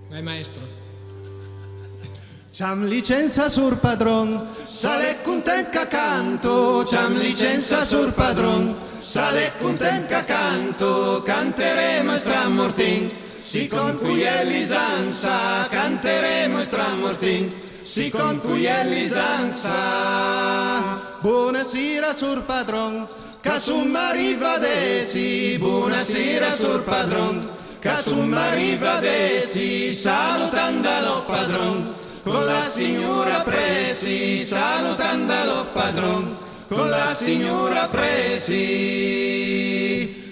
Vai maestro. C'am licenza sur padron, sale content che canto, c'am licenza sur padron, sale content che canto, canteremo e stramortin, si con cui è lisanza, canteremo e stramortin, si con cui è lisanza. Buonasera sur padron, casumma rivadesi, buonasera sur padron, casumma rivadesi, salutandolo padron, con la signora Presi, salutandolo padron, con la signora Presi.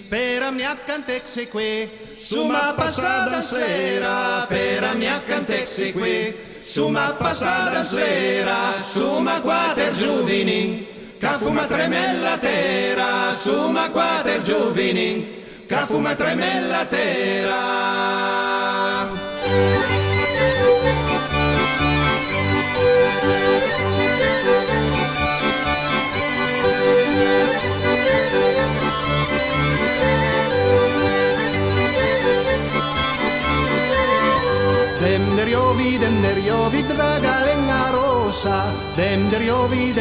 Per a mia cantexi qui, su ma passata sera, per a mia cantexi qui, su ma passata sera, su ma quater giovinin, ca fuma tremella terra, su ma quater giovinin, ca fuma tremella terra. Denderiovid la galenga rosa, denderiovid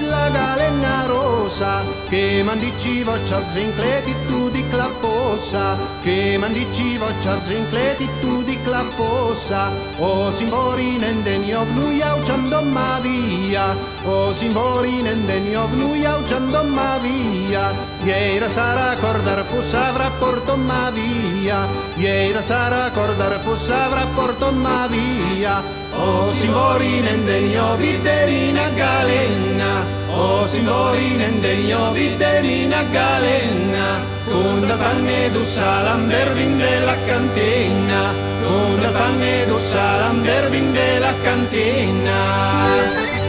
la galenga rosa, che mandici voccia zincleti tu di claposa, che mandici voccia zincleti tu di claposa, o simbori nendeniov nu jaučando ma via, o simbori nendeniov nu jaučando ma via, jeira sara cordar pusavra porto ma via, jeira sara cordar pusavra porto ma via, o simbori nendeniov viterina galenna, o simbori nendeniov viterina galenna, con da panne du salam dervin della cantina, con da panne du salam dervin della cantina.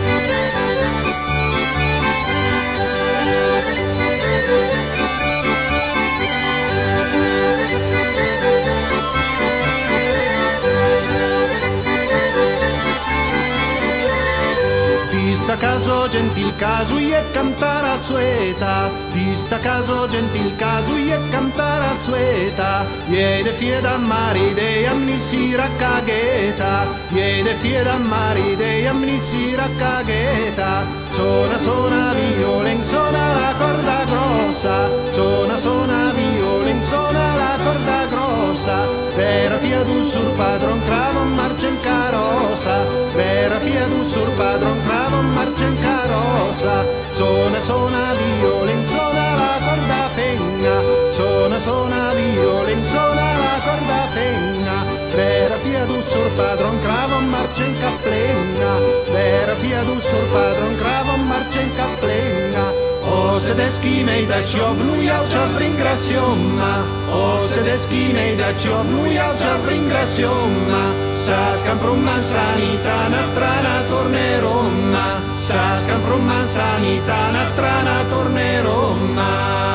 Sta caso gentil caso e cantare a sueta, di sta caso gentil caso e cantare a sueta, iede fieda mari de amnisira cagheta, iede fieda mari de amnisira cagheta, sona violen, sona la corda grossa, sona violen, sona la corda grossa, vera fia du sur padron cravo marcia in carosa, vera fia du sur padron cravo marcia in carosa, sona violen, sona la corda fenna, sona violen, sona la corda fenna, vera fia du sur padron cravo marcia in caplenna, vera fia du sur padron cravo marcia in caplenna. O sedeschi mei da ciov lui au ciò ringraziomma, o sedeschi mei da ciov lui au ciò ringraziomma, sa scamprum sanità natrana torneromma, sa scamprum sanità natrana torneromma.